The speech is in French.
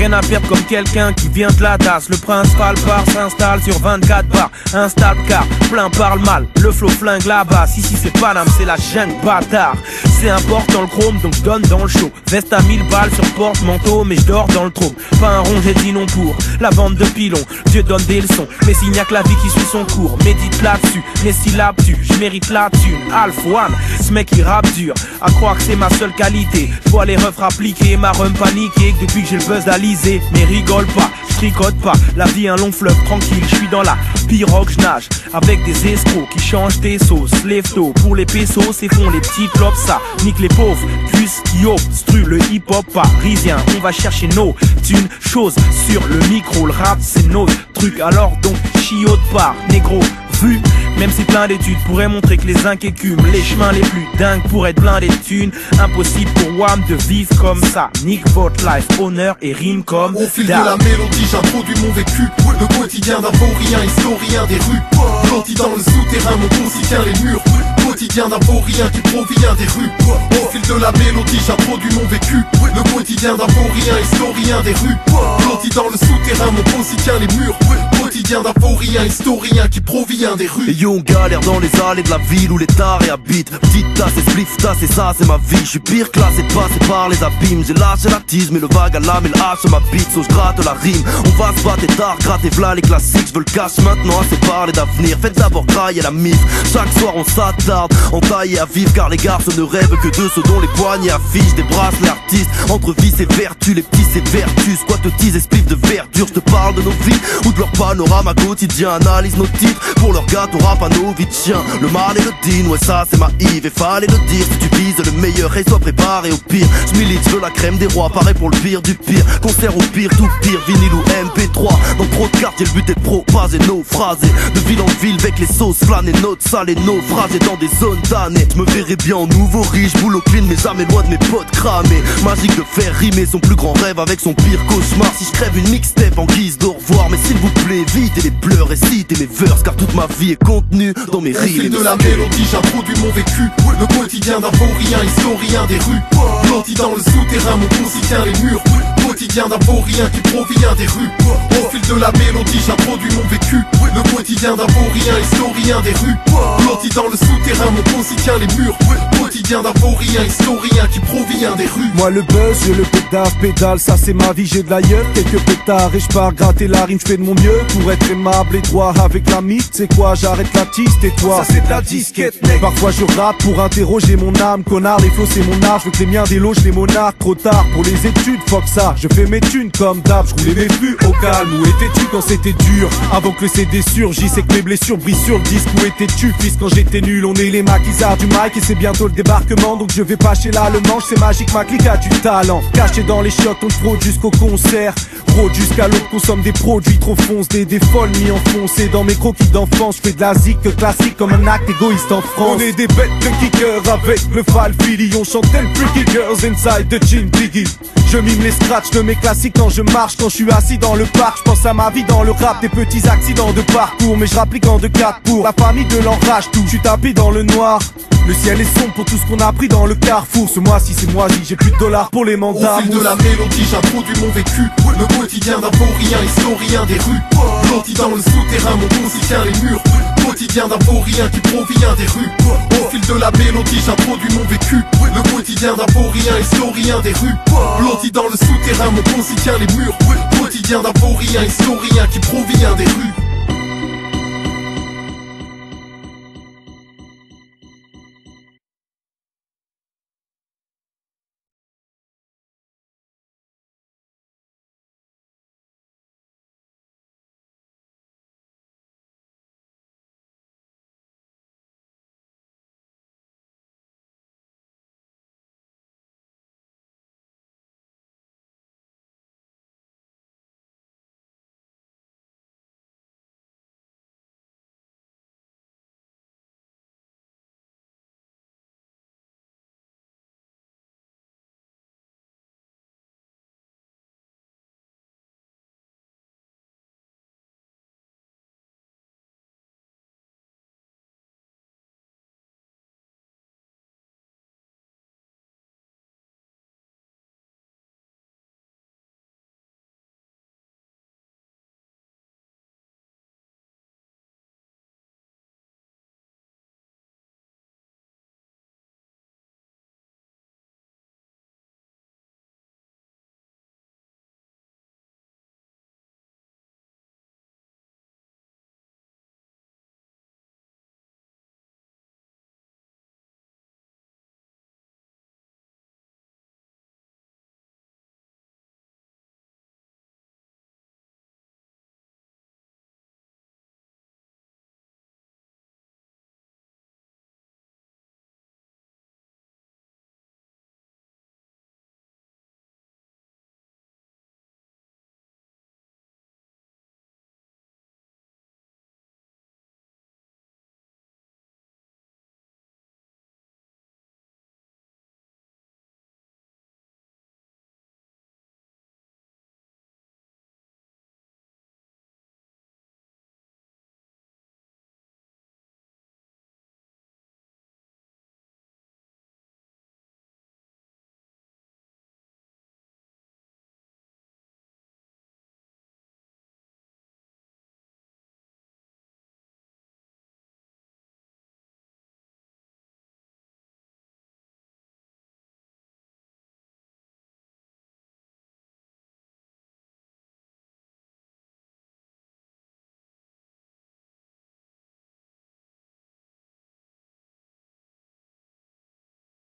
rien à perdre comme quelqu'un qui vient de la DAS. Le principal bar s'installe sur 24 bars. Installe car plein parle mal, le flow flingue la basse. Ici c'est Paname, c'est la jungle bâtard. C'est important le chrome donc je donne dans le show. Veste à 1000 balles sur porte-manteau mais je dors dans le trône. Pas un rond, j'ai dit non pour la bande de pilons. Dieu donne des leçons, mais s'il n'y a que la vie qui suit son cours. Médite là-dessus, mes syllabes tu, je mérite la thune. Alpha One, ce mec il rappe dur. À croire que c'est ma seule qualité. Je vois les refs appliquer, ma rhum paniquée. Depuis que j'ai le buzz d'Alizé, mais rigole pas, je tricote pas. La vie un long fleuve tranquille, je suis dans la pirogue, je nage avec des escrocs qui changent tes sauces. Lève tôt pour les pesos et font les petits clopes, ça nique les pauvres. Cuisse qui obstrue le hip-hop parisien. On va chercher nos thunes, chose sur le micro. Le rap c'est notre truc, alors donc chiote pas, négro. Vu, même si plein d'études pourraient montrer que les zincs écument les chemins les plus dingues pour être plein des thunes. Impossible pour WAM de vivre comme ça. Nique votre life, honneur et rime comme au fil de la mélodie j'introduis mon vécu. Le quotidien d'un vaurien, historien des rues. Blotti dans le souterrain, mon quotidien les murs. Quotidien d'un vaurien qui provient des rues. Au fil de la mélodie j'introduis mon vécu. Le quotidien d'un vaurien, historien des rues. Blotti dans le souterrain, mon quotidien les murs. Quotidien d'un vaurien, historien qui provient des rues. Et yo on galère dans les allées de la ville où les tarés habitent. Petite tasse et spliff tasse et ça c'est ma vie. Je suis pire classé passé par les abîmes. J'ai lâché la tise mais le vague à l'âme et le hache ma bite. So je gratte la rime. On va se battre et tard, gratter v'là les classiques. Je veux le cash maintenant, assez parler d'avenir. Faites d'abord grailler la mif. Chaque soir on s'attarde, entaillé à vivre. Car les garçons ne rêvent que de ceux dont les poignets affichent. Des bracelets artistes, entre vices et vertus. Les petits c'est vertus, quoi te tease et spliff de verdure. Je te parle de nos vies ou de leur panorama quotidien. Analyse nos titres pour leur gâteau rap à nos vies de chiens. Le mal et le din, ouais ça c'est ma Yves. Et fallait le dire, si tu vises le meilleur et sois préparé au pire. Je milite, je veux la crème des rois, pareil pour le pire du pire. Concert au pire, tout pire, vinyle ou MP3. Dans trop de quartiers le but est de propager nos phrases. De ville en ville avec les sauces flâner, notes sales et naufragés dans des zones damnées. Je me verrais bien en nouveau riche, boulot clean mais jamais loin de mes potes cramés. Magique de faire rimer son plus grand rêve avec son pire cauchemar. Si je crève une mixtape en guise d'au revoir, mais s'il vous plaît évitez les pleurs et citez mes verses car toute ma vie est contenue dans mes rimes. Au fil de la mélodie j'introduis mon vécu. Le quotidien d'un vaurien, historien des rues. Blotti dans le souterrain, mon quotidien les murs. Quotidien d'un vaurien qui provient des rues. Au fil de la mélodie j'introduis mon vécu. Le quotidien d'un vaurien, historien des rues. Blotti dans le souterrain, mon quotidien les murs. Quotidien d'un vaurien, historien qui provient des rues. Moi le buzz, je le pédale, ça c'est ma vie, j'ai de la gueule, quelques pétards et je pars gratter la rime, je fais de mon mieux pour être aimable et droit avec la mythe. C'est quoi, j'arrête la tiste et toi ça c'est de la disquette mec. Parfois je rappe pour interroger mon âme, connard, les flots c'est mon art, je veux que les miens déloge les monarques. Trop tard pour les études, fuck ça, je fais mes thunes comme d'hab, je roulais mes flux au calme. Où étais-tu quand c'était dur, avant que le CD surgisse et que mes blessures brisent sur le disque? Où étais-tu fils quand j'étais nul? On est les maquisards du mic et c'est bientôt le débarquement, donc je vais pas chez l'allemand, c'est magique, ma clique a du talent. Caché dans les chiottes, on fraude jusqu'au concert. Fraude jusqu'à l'autre, consomme des produits trop foncés. Des folles mis enfoncées dans mes croquis d'enfance. Je fais de la zik classique comme un acte égoïste en France. On est des bêtes de kickers avec le Falfili. On chante tel Freaky Girls inside de Chin Biggie. Je mime les scratchs de mes classiques quand je marche, quand je suis assis dans le parc. Je pense à ma vie dans le rap, des petits accidents de parcours. Mais je rapplique en 2-4 pour la famille de l'enrage tout. Je suis tapé dans le noir. Le ciel est sombre pour tout ce qu'on a pris dans le carrefour. Ce mois-ci c'est moisi, j'ai plus de dollars pour les mandats. Au fil de la mélodie j'introduis mon vécu. Le quotidien d'un vaurien, historien des rues. Blotti dans le souterrain, mon quotidien les murs. Quotidien d'un vaurien qui provient des rues. Au fil de la mélodie j'introduis mon vécu. Le quotidien d'un vaurien, historien des rues. Blotti dans le souterrain, mon quotidien les murs. Quotidien d'un vaurien, historien qui provient des rues.